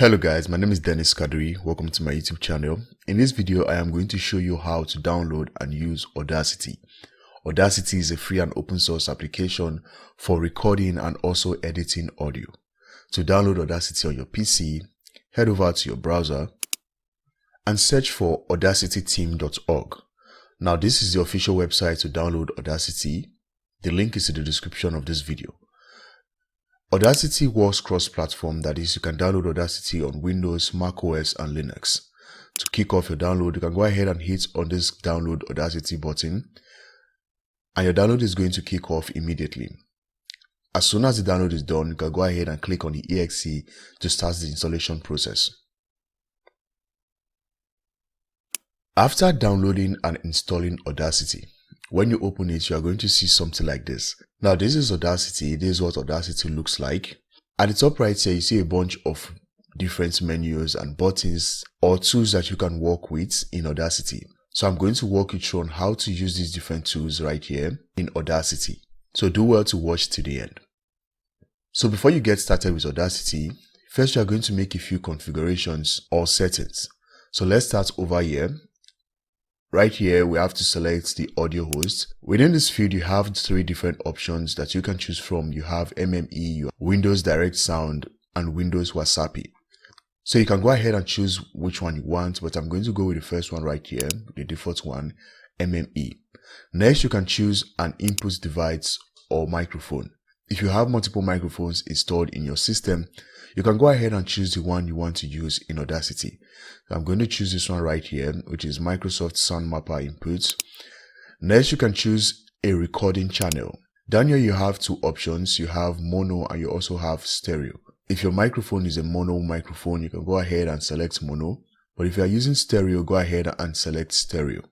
Hello guys, my name is Dennis Kadri. Welcome to my YouTube channel. In this video, I am going to show you how to download and use Audacity. Audacity is a free and open source application for recording and also editing audio. To download Audacity on your PC, head over to your browser and search for audacityteam.org. Now this is the official website to download Audacity. The link is in the description of this video. Audacity works cross-platform, that is, you can download Audacity on Windows, Mac OS, and Linux. To kick off your download, you can go ahead and hit on this download Audacity button, and your download is going to kick off immediately. As soon as the download is done, you can go ahead and click on the exe to start the installation process. After downloading and installing Audacity, when you open it, you are going to see something like this. Now this is Audacity. This is what Audacity looks like. At the top right here, you see a bunch of different menus and buttons or tools that you can work with in Audacity. So I'm going to walk you through on how to use these different tools right here in Audacity. So do well to watch to the end. So before you get started with Audacity, first you are going to make a few configurations or settings. So let's start over here. Right here, we have to select the audio host. Within this field, you have three different options that you can choose from. You have MME, Windows Direct Sound, and Windows Wasapi. So you can go ahead and choose which one you want, but I'm going to go with the first one right here, the default one, MME. Next, you can choose an input device or microphone. If you have multiple microphones installed in your system, you can go ahead and choose the one you want to use in Audacity. So I'm going to choose this one right here, which is Microsoft Sound Mapper Inputs. Next, you can choose a recording channel. Down here, you have two options. You have mono and you also have stereo. If your microphone is a mono microphone, you can go ahead and select mono. But if you are using stereo, go ahead and select stereo.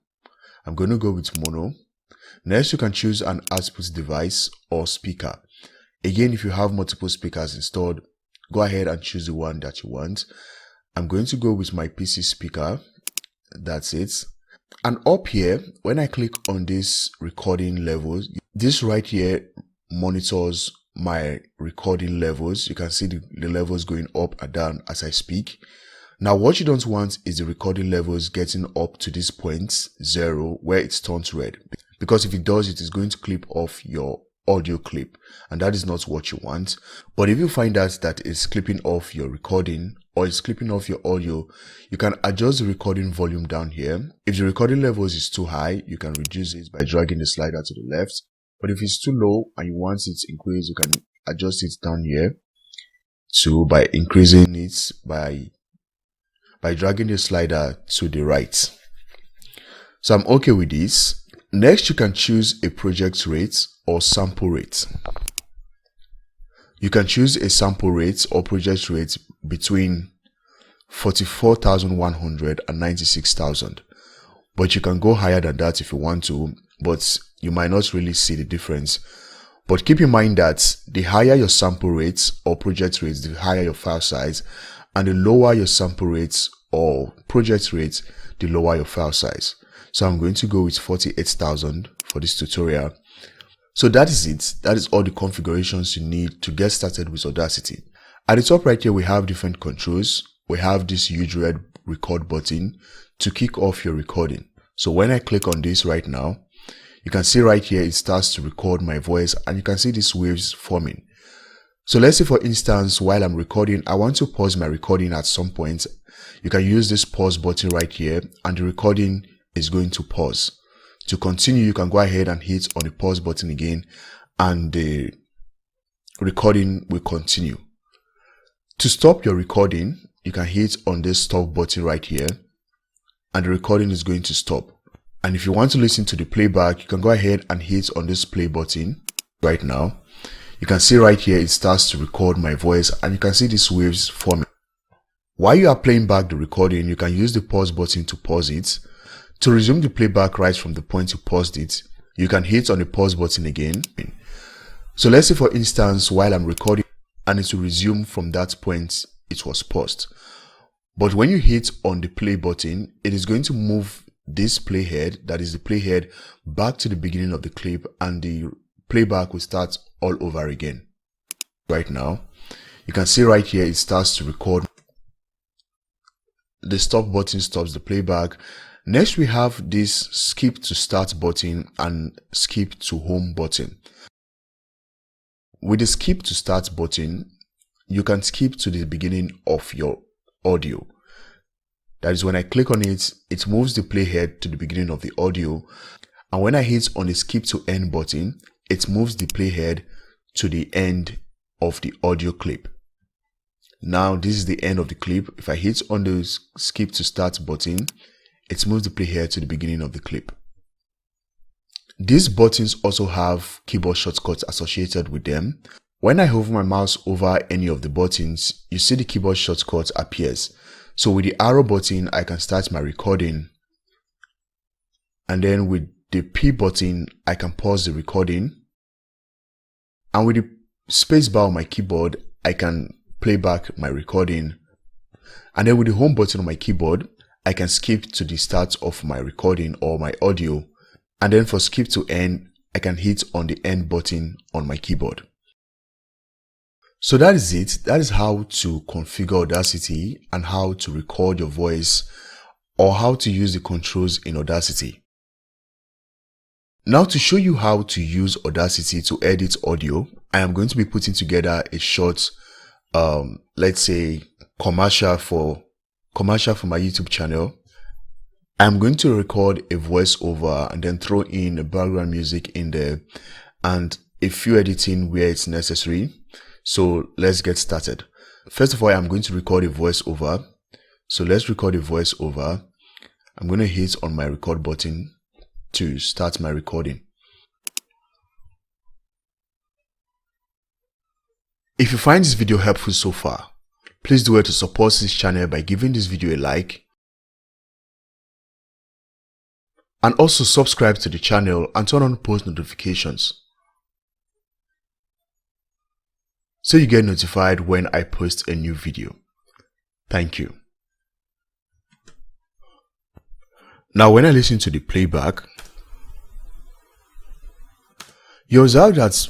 I'm going to go with mono. Next, you can choose an output device or speaker. Again, if you have multiple speakers installed, go ahead and choose the one that you want. I'm going to go with my PC speaker. That's it. And up here, when I click on this recording levels, this right here monitors my recording levels. You can see the levels going up and down as I speak. Now, what you don't want is the recording levels getting up to this point 0 where it turns red. Because if it does, it is going to clip off your audio clip, and that is not what you want. But if you find out that it's clipping off your recording or it's clipping off your audio, you can adjust the recording volume down here. If the recording levels is too high, you can reduce it by dragging the slider to the left. But if it's too low and you want it to increase, you can adjust it down here to by increasing it by dragging the slider to the right. So I'm okay with this. Next, you can choose a project rate or sample rate. You can choose a sample rate or project rate between 44,100 and 96,000. But you can go higher than that if you want to, but you might not really see the difference. But keep in mind that the higher your sample rates or project rates, the higher your file size, and the lower your sample rates or project rates, the lower your file size. So I'm going to go with 48,000 for this tutorial. So that is it. That is all the configurations you need to get started with Audacity. At the top right here, we have different controls. We have this huge red record button to kick off your recording. So when I click on this right now, you can see right here, it starts to record my voice and you can see these waves forming. So let's say, for instance, while I'm recording, I want to pause my recording at some point. You can use this pause button right here and the recording is going to pause. To continue, you can go ahead and hit on the pause button again and the recording will continue. To stop your recording, you can hit on this stop button right here and the recording is going to stop. And if you want to listen to the playback, you can go ahead and hit on this play button right now. You can see right here, it starts to record my voice and you can see these waves forming. While you are playing back the recording, you can use the pause button to pause it. To resume the playback right from the point you paused it, you can hit on the pause button again. So let's say, for instance, while I'm recording and it will resume from that point it was paused. But when you hit on the play button, it is going to move this playhead, that is the playhead, back to the beginning of the clip and the playback will start all over again. Right now, you can see right here, it starts to record. The stop button stops the playback. Next, we have this skip to start button and skip to home button. With the skip to start button, you can skip to the beginning of your audio. That is, when I click on it, it moves the playhead to the beginning of the audio. And when I hit on the skip to end button, it moves the playhead to the end of the audio clip. Now this is the end of the clip. If I hit on the skip to start button, it moves the playhead to the beginning of the clip. These buttons also have keyboard shortcuts associated with them. When I hover my mouse over any of the buttons, you see the keyboard shortcut appears. So with the arrow button, I can start my recording. And then with the P button, I can pause the recording. And with the space bar on my keyboard, I can play back my recording. And then with the home button on my keyboard, I can skip to the start of my recording or my audio. And then for skip to end, I can hit on the end button on my keyboard. So that is it. That is how to configure Audacity and how to record your voice, or how to use the controls in Audacity. Now, to show you how to use Audacity to edit audio, I am going to be putting together a short, let's say commercial for my YouTube channel. I'm going to record a voiceover and then throw in a background music in there and a few editing where it's necessary. So let's get started. First of all, I'm going to record a voiceover. So let's record a voiceover. I'm going to hit on my record button to start my recording. If you find this video helpful so far, please do it to support this channel by giving this video a like, and also subscribe to the channel and turn on post notifications so you get notified when I post a new video. Thank you. Now, when I listen to the playback, you observe that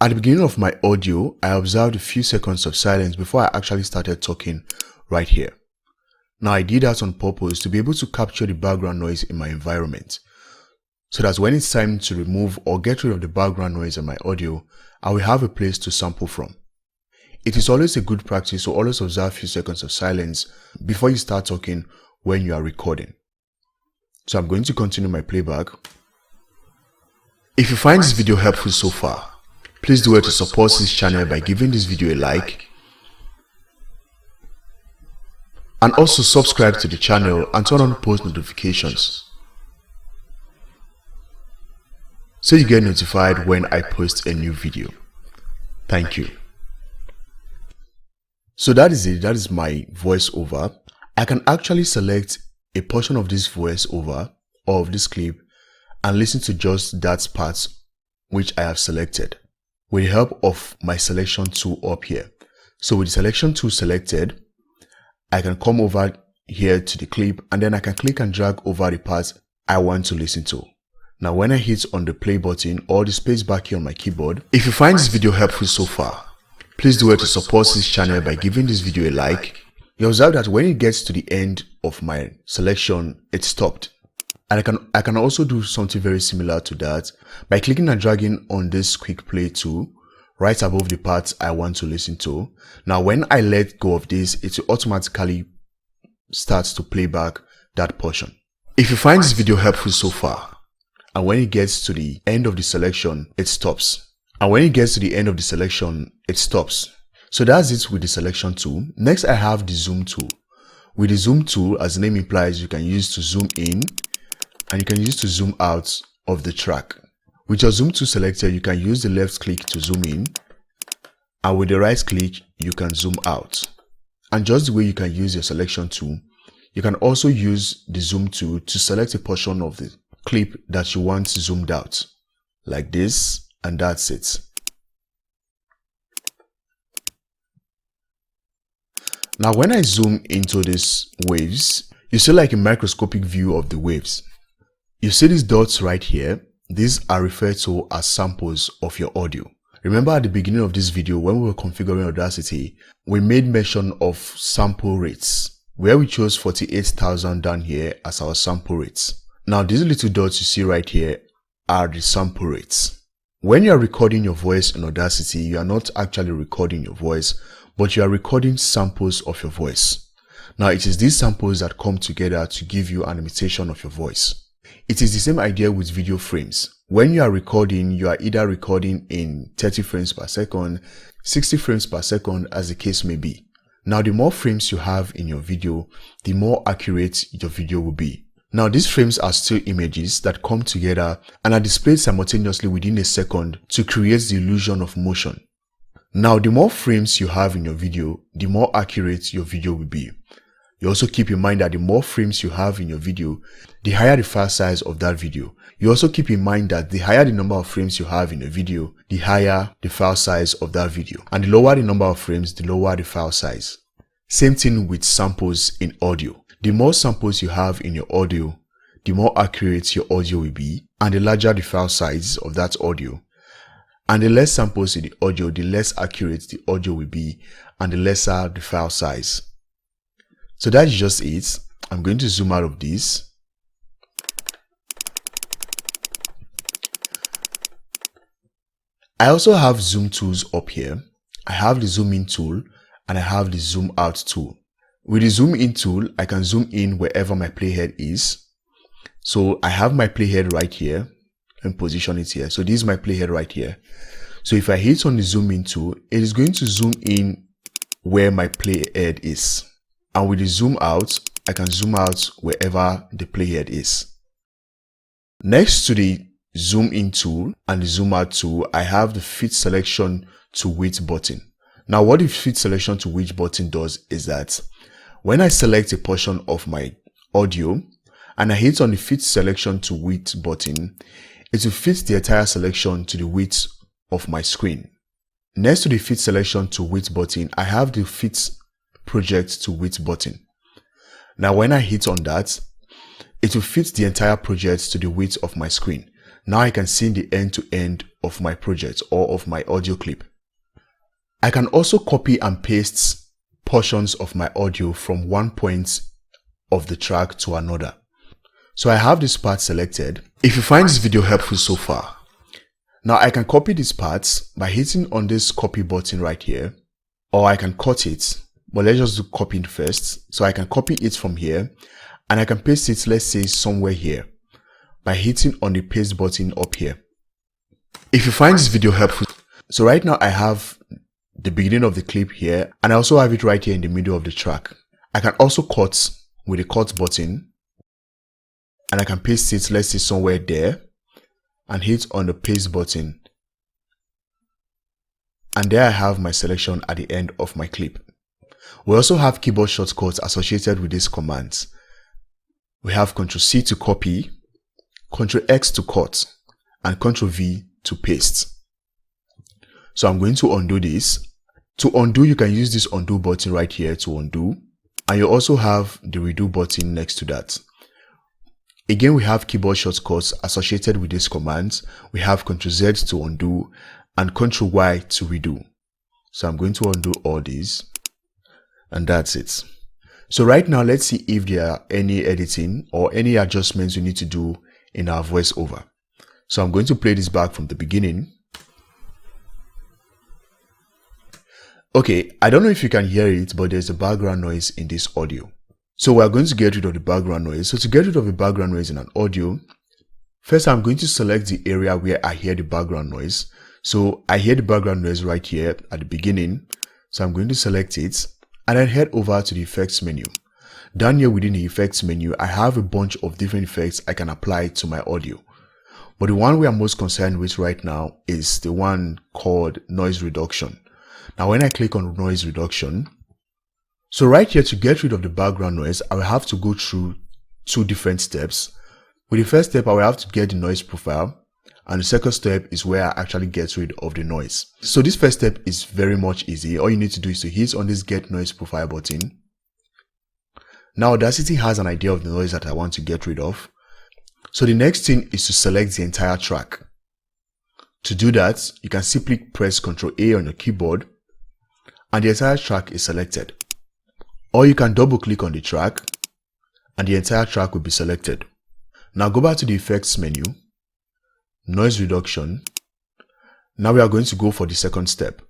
at the beginning of my audio, I observed a few seconds of silence before I actually started talking right here. Now, I did that on purpose to be able to capture the background noise in my environment, so that when it's time to remove or get rid of the background noise in my audio, I will have a place to sample from. It is always a good practice to always observe a few seconds of silence before you start talking when you are recording. So I'm going to continue my playback. If you find this video helpful so far, please do it to support this channel by giving this video a like, and also subscribe to the channel and turn on post notifications so you get notified when I post a new video. Thank you. So that is it. That is my voiceover. I can actually select a portion of this voiceover or of this clip and listen to just that part which I have selected with the help of my selection tool up here. So with the selection tool selected, I can come over here to the clip and then I can click and drag over the part I want to listen to. Now, when I hit on the play button or the space bar key on my keyboard, if you find this video helpful so far, please do it to support this channel by giving this video a like. You observe that when it gets to the end of my selection, it stopped. And I can also do something very similar to that by clicking and dragging on this quick play tool right above the parts I want to listen to. Now, when I let go of this, it will automatically start to play back that portion. If you find this video helpful so far, and when it gets to the end of the selection, it stops. And when it gets to the end of the selection, it stops. So that's it with the selection tool. Next, I have the zoom tool. With the zoom tool, as the name implies, you can use to zoom in and you can use to zoom out of the track. With your zoom tool selected, you can use the left click to zoom in, and with the right click, you can zoom out. And just the way you can use your selection tool, you can also use the zoom tool to select a portion of the clip that you want zoomed out, like this, and that's it. Now, when I zoom into these waves, you see like a microscopic view of the waves. You see these dots right here. These are referred to as samples of your audio. Remember at the beginning of this video, when we were configuring Audacity, we made mention of sample rates, where we chose 48,000 down here as our sample rates. Now these little dots you see right here are the sample rates. When you are recording your voice in Audacity, you are not actually recording your voice, but you are recording samples of your voice. Now it is these samples that come together to give you an imitation of your voice. It is the same idea with video frames. When you are recording, you are either recording in 30 frames per second, 60 frames per second, as the case may be. Now the more frames you have in your video, the more accurate your video will be. Now these frames are still images that come together and are displayed simultaneously within a second to create the illusion of motion. Now the more frames you have in your video, the more accurate your video will be. You also keep in mind that the more frames you have in your video, the higher the file size of that video. You also keep in mind that the higher the number of frames you have in a video, the higher the file size of that video. And the lower the number of frames, the lower the file size. Same thing with samples in audio. The more samples you have in your audio, the more accurate your audio will be, and the larger the file size of that audio. And the less samples in the audio, the less accurate the audio will be, and the lesser the file size. So that's just it. I'm going to zoom out of this. I also have zoom tools up here. I have the zoom in tool and I have the zoom out tool. With the zoom in tool, I can zoom in wherever my playhead is. So I have my playhead right here and position it here. So this is my playhead right here. So if I hit on the zoom in tool, it is going to zoom in where my playhead is. And with the zoom out, I can zoom out wherever the playhead is. Next to the zoom in tool and the zoom out tool, I have the fit selection to width button. Now what the fit selection to width button does is that when I select a portion of my audio and I hit on the fit selection to width button, it will fit the entire selection to the width of my screen. Next to the fit selection to width button, I have the fit project to width button. Now when I hit on that, it will fit the entire project to the width of my screen. Now I can see the end to end of my project or of my audio clip. I can also copy and paste portions of my audio from one point of the track to another. So I have this part selected. If you find this video helpful so far, now I can copy these parts by hitting on this copy button right here, or I can cut it, but let's just do copying first. So I can copy it from here and I can paste it, let's say somewhere here, by hitting on the paste button up here. If you find this video helpful, so right now I have the beginning of the clip here and I also have it right here in the middle of the track. I can also cut with the cut button and I can paste it, let's say somewhere there, and hit on the paste button, and there I have my selection at the end of my clip. We also have keyboard shortcuts associated with these commands. We have Ctrl+C to copy, Ctrl+X to cut, and Ctrl+V to paste. So I'm going to undo this. To undo, you can use this undo button right here to undo, and you also have the redo button next to that. Again, we have keyboard shortcuts associated with these commands. We have Ctrl+Z to undo and Ctrl+Y to redo. So I'm going to undo all these, and that's it. So right now, let's see if there are any editing or any adjustments we need to do in our voiceover. So I'm going to play this back from the beginning. Okay, I don't know if you can hear it, but there's a background noise in this audio. So we're going to get rid of the background noise. So to get rid of the background noise in an audio, first I'm going to select the area where I hear the background noise. So I hear the background noise right here at the beginning. So I'm going to select it and then head over to the effects menu. Down here within the effects menu, I have a bunch of different effects I can apply to my audio. But the one we are most concerned with right now is the one called noise reduction. Now when I click on noise reduction, so right here to get rid of the background noise, I will have to go through two different steps. With the first step, I will have to get the noise profile, and the second step is where I actually get rid of the noise. So this first step is very much easy. All you need to do is to hit on this get noise profile button. Now Audacity has an idea of the noise that I want to get rid of. So the next thing is to select the entire track. To do that, you can simply press Ctrl+A on your keyboard and the entire track is selected. Or you can double click on the track and the entire track will be selected. Now go back to the effects menu, noise reduction. Now we are going to go for the second step.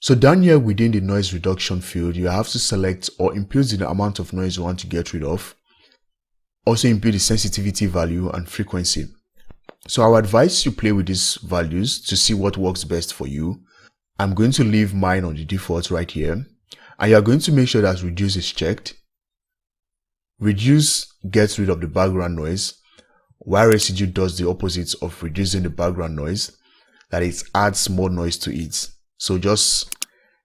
So down here within the noise reduction field, you have to select or input the amount of noise you want to get rid of. Also input the sensitivity value and frequency. So I would advise you play with these values to see what works best for you. I'm going to leave mine on the default right here. And you are going to make sure that reduce is checked. Reduce gets rid of the background noise, while residue does the opposite of reducing the background noise, that it adds more noise to it. So just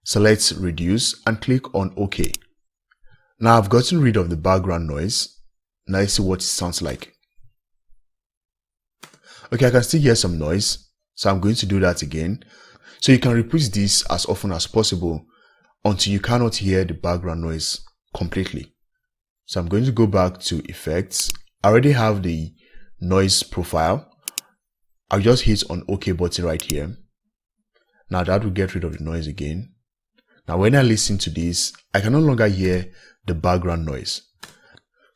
select reduce and click on OK. Now I've gotten rid of the background noise. Now let's see what it sounds like. Okay, I can still hear some noise, so I'm going to do that again. So you can repeat this as often as possible until you cannot hear the background noise completely. So I'm going to go back to effects. I already have the noise profile. I'll just hit on OK button right here. Now that will get rid of the noise again. Now when I listen to this, I can no longer hear the background noise.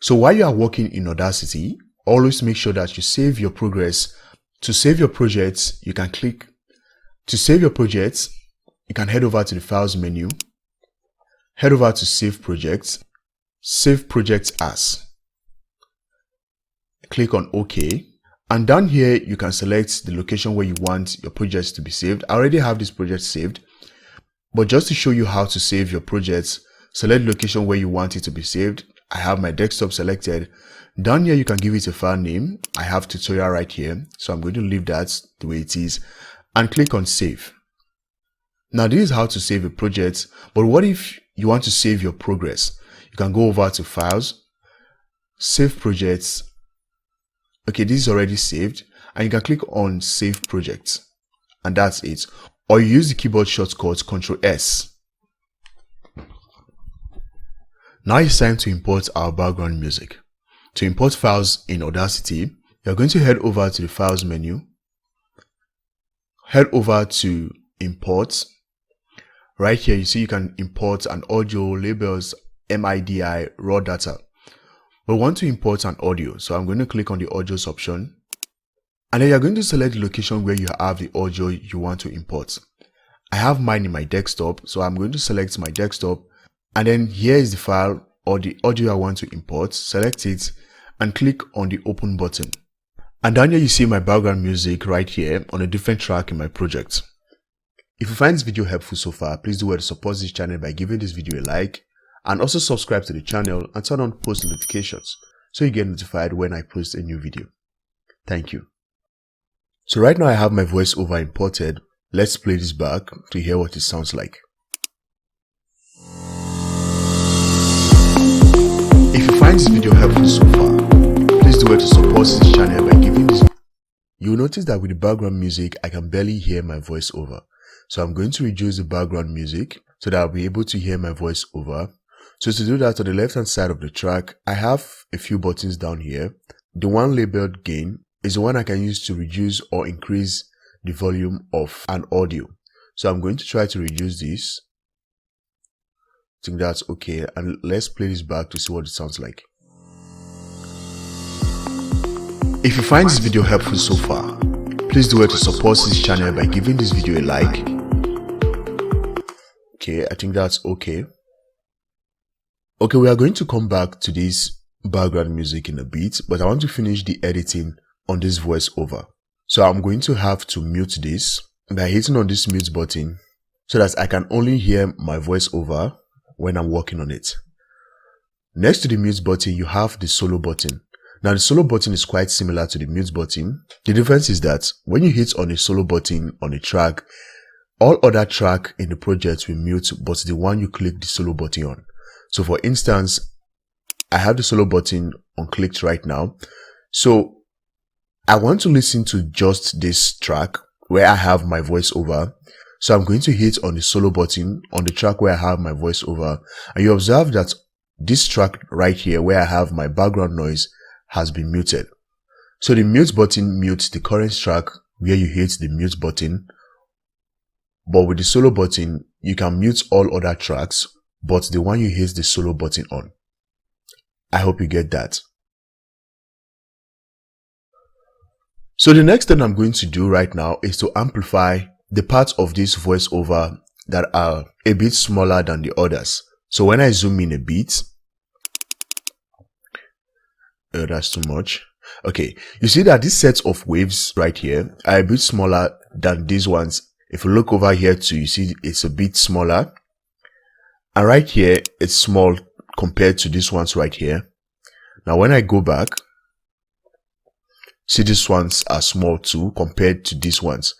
So while you are working in Audacity, always make sure that you save your progress. To save your projects, you can click. To save your projects, you can head over to the Files menu, head over to Save Projects, Save Projects As. Click on OK. And down here, you can select the location where you want your projects to be saved. I already have this project saved. But just to show you how to save your projects, select the location where you want it to be saved. I have my desktop selected. Down here, you can give it a file name. I have tutorial right here. So I'm going to leave that the way it is and click on Save. Now this is how to save a project. But what if you want to save your progress? You can go over to Files, Save Projects. Okay, this is already saved, and you can click on Save Projects, and that's it. Or you use the keyboard shortcut Ctrl S. Now it's time to import our background music. To import files in Audacity, you're going to head over to the Files menu, head over to Import. Right here, you see you can import an audio, labels, MIDI, raw data. We want to import an audio, so I'm going to click on the audios option, and then you're going to select the location where you have the audio you want to import. I have mine in my desktop, so I'm going to select my desktop, and then here is the file or the audio I want to import. Select it and click on the Open button. And down here you see my background music right here on a different track in my project. If you find this video helpful so far, please do well to support this channel by giving this video a like, and also subscribe to the channel and turn on post notifications so you get notified when I post a new video. Thank you. So right now I have my voiceover imported. Let's play this back to hear what it sounds like. If you find this video helpful so far, please do well to support this channel by giving this. You'll notice that with the background music, I can barely hear my voiceover. So I'm going to reduce the background music so that I'll be able to hear my voiceover. So to do that, on the left hand side of the track, I have a few buttons down here. The one labeled gain is the one I can use to reduce or increase the volume of an audio. So I'm going to try to reduce this. I think that's okay. And let's play this back to see what it sounds like. If you find this video helpful so far, please do well to support this channel by giving this video a like. Okay, I think that's okay. Okay, we are going to come back to this background music in a bit, but I want to finish the editing on this voiceover. So I'm going to have to mute this by hitting on this mute button so that I can only hear my voiceover when I'm working on it. Next to the mute button, you have the solo button. Now the solo button is quite similar to the mute button. The difference is that when you hit on a solo button on a track, all other track in the project will mute, but the one you click the solo button on. So for instance, I have the solo button unclicked right now. So I want to listen to just this track where I have my voiceover. So I'm going to hit on the solo button on the track where I have my voiceover. And you observe that this track right here where I have my background noise has been muted. So the mute button mutes the current track where you hit the mute button. But with the solo button, you can mute all other tracks but the one you hit the solo button on. I hope you get that. So the next thing I'm going to do right now is to amplify the parts of this voiceover that are a bit smaller than the others. So when I zoom in a bit, oh, that's too much. Okay, you see that these sets of waves right here are a bit smaller than these ones. If you look over here too, you see it's a bit smaller. And right here, it's small compared to these ones right here. Now when I go back, see these ones are small too compared to these ones.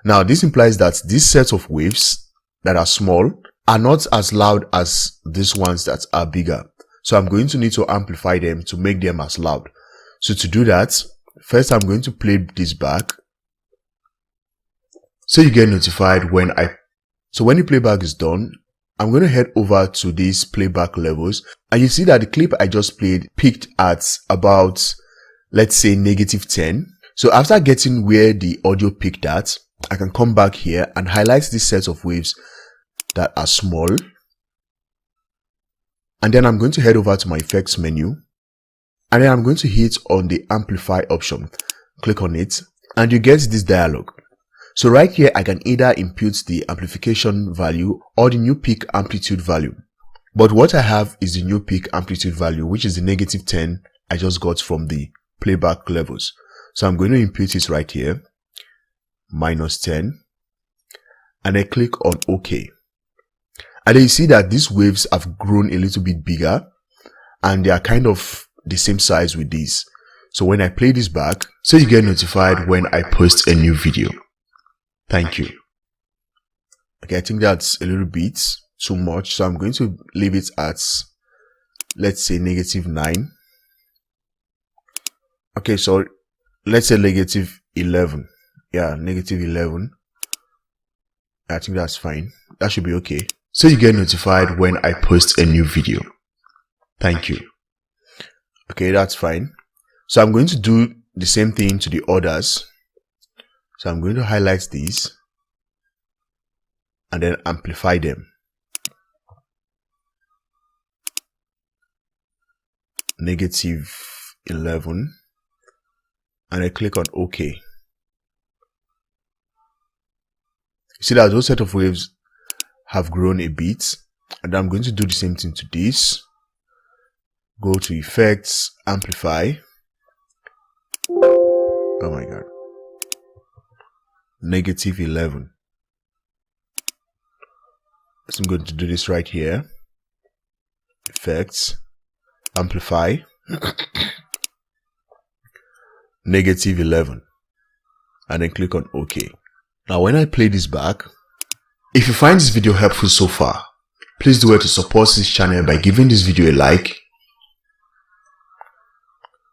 Now this implies that these sets of waves that are small are not as loud as these ones that are bigger. So I'm going to need to amplify them to make them as loud. So to do that, first I'm going to play this back, so you get notified when when the playback is done. I'm going to head over to these playback levels, and you see that the clip I just played peaked at about, let's say, -10. So after getting where the audio peaked at, I can come back here and highlight this set of waves that are small. And then I'm going to head over to my effects menu, and then I'm going to hit on the amplify option. Click on it, and you get this dialog. So right here, I can either input the amplification value or the new peak amplitude value. But what I have is the new peak amplitude value, which is the -10 I just got from the playback levels. So I'm going to input it right here, -10, and I click on OK. And then you see that these waves have grown a little bit bigger, and they are kind of the same size with these. So when I play this back, so you get notified when I post a new video. Thank you. Okay, I think that's a little bit too much, so I'm going to leave it at, let's say, -9. Okay, so let's say -11. Yeah, -11. I think that's fine. That should be okay. So you get notified when I post a new video. Thank you. Okay, that's fine. So I'm going to do the same thing to the others. So I'm going to highlight these and then amplify them. -11, and I click on OK. See that those set of waves have grown a bit, and I'm going to do the same thing to this. Go to effects, amplify. Oh my god. -11. So I'm going to do this right here. Effects, amplify, -11, and then click on OK. Now when I play this back, if you find this video helpful so far, please do it to support this channel by giving this video a like.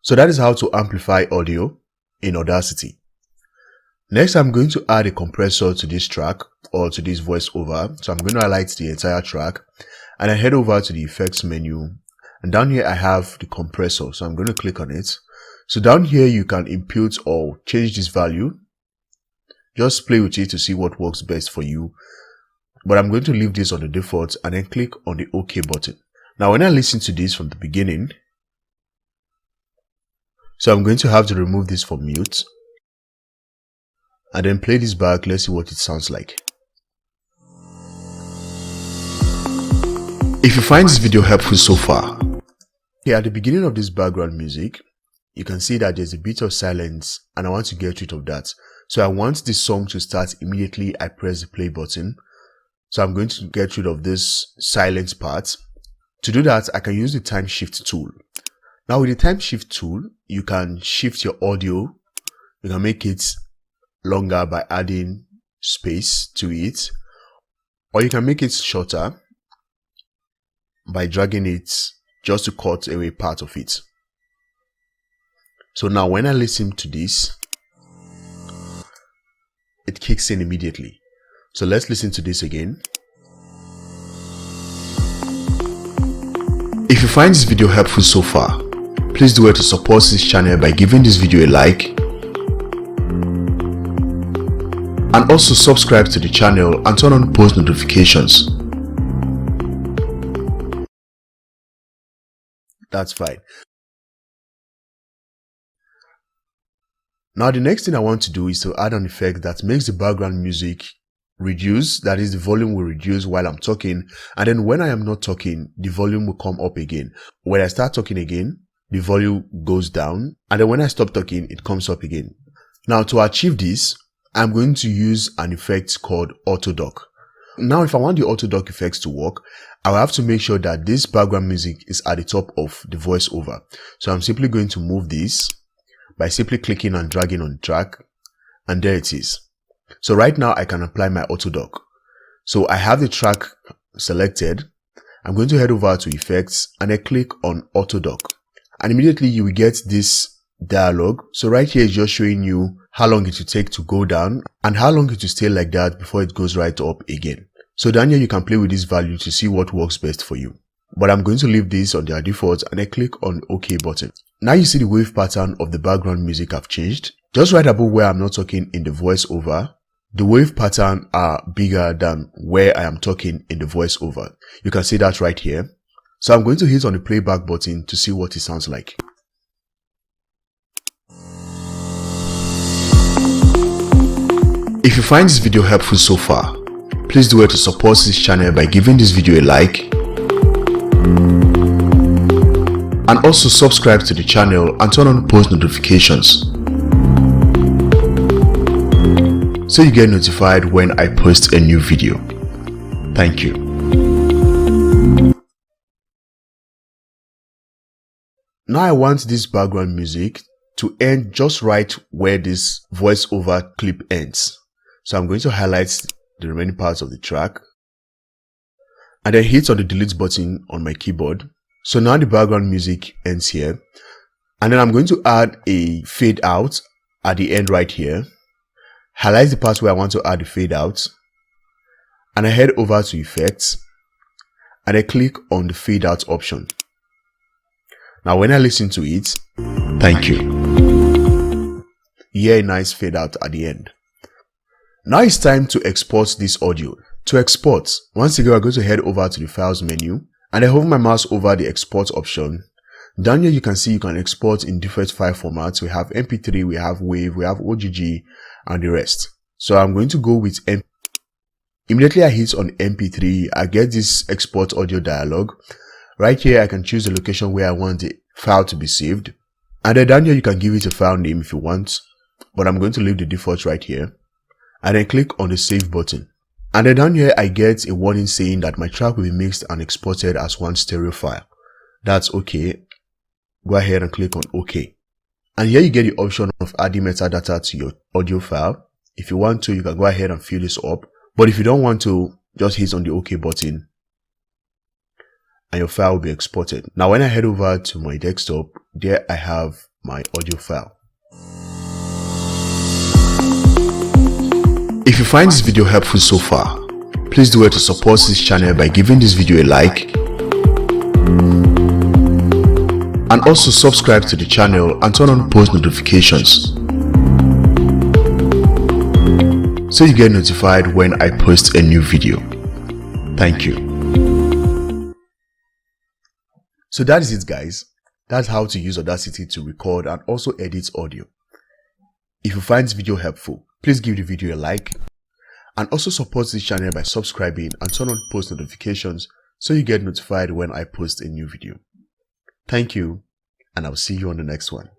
So that is how to amplify audio in Audacity. Next, I'm going to add a compressor to this track or to this voiceover. So I'm going to highlight the entire track, and I head over to the effects menu, and down here I have the compressor. So I'm going to click on it. So down here you can input or change this value. Just play with it to see what works best for you. But I'm going to leave this on the default and then click on the OK button. Now when I listen to this from the beginning, so I'm going to have to remove this from mute and then play this back. Let's see what it sounds like. If you find this video helpful so far, here at the beginning of this background music, you can see that there's a bit of silence, and I want to get rid of that. So I want this song to start immediately I press the play button. So I'm going to get rid of this silence part. To do that, I can use the time shift tool. Now with the time shift tool, you can shift your audio. You can make it longer by adding space to it, or you can make it shorter by dragging it just to cut away part of it. So now when I listen to this, it kicks in immediately. So let's listen to this again. If you find this video helpful so far, please do it to support this channel by giving this video a like, and also subscribe to the channel and turn on post notifications. That's fine. Now the next thing I want to do is to add an effect that makes the background music reduce, that is, the volume will reduce while I'm talking, and then when I am not talking, the volume will come up again. When I start talking again, the volume goes down, and then when I stop talking, it comes up again. Now to achieve this, I'm going to use an effect called Auto Dock. Now if I want the Auto Dock effects to work, I'll have to make sure that this background music is at the top of the voiceover. So I'm simply going to move this by simply clicking and dragging on the track, and there it is. So right now I can apply my Auto Dock. So I have the track selected. I'm going to head over to Effects and I click on Auto Dock, and immediately you will get this dialog. So right here is just showing you how long it will take to go down and how long it will stay like that before it goes right up again. So down here you can play with this value to see what works best for you. But I'm going to leave this on their default and I click on OK button. Now you see the wave pattern of the background music have changed. Just right above where I'm not talking in the voiceover, the wave pattern are bigger than where I am talking in the voiceover. You can see that right here. So I'm going to hit on the playback button to see what it sounds like. If you find this video helpful so far, please do it to support this channel by giving this video a like, and also subscribe to the channel and turn on post notifications so you get notified when I post a new video. Thank you. Now I want this background music to end just right where this voiceover clip ends. So I'm going to highlight the remaining parts of the track and then hit on the delete button on my keyboard. So now the background music ends here, and then I'm going to add a fade out at the end right here. Highlight the part where I want to add the fade out, and I head over to Effects and I click on the fade out option. Now when I listen to it, thank you, you hear a nice fade out at the end. Now it's time to export this audio. To export, once again we're going to head over to the Files menu and I hover my mouse over the export option. Down here you can see you can export in different file formats. We have MP3, we have WAV, we have OGG, and the rest. So I'm going to go with MP3. Immediately I hit on MP3, I get this export audio dialog. Right here I can choose the location where I want the file to be saved, and then down here you can give it a file name if you want, but I'm going to leave the default right here, and then click on the save button. And then down here I get a warning saying that my track will be mixed and exported as one stereo file. That's okay. Go ahead and click on OK. And here you get the option of adding metadata to your audio file. If you want to, you can go ahead and fill this up. But if you don't want to, just hit on the OK button and your file will be exported. Now when I head over to my desktop, there I have my audio file. If you find this video helpful so far, please do it to support this channel by giving this video a like, and also subscribe to the channel and turn on post notifications so you get notified when I post a new video. Thank you. So that is it, guys. That's how to use Audacity to record and also edit audio. If you find this video helpful, please give the video a like, and also support this channel by subscribing and turn on post notifications so you get notified when I post a new video. Thank you, and I'll see you on the next one.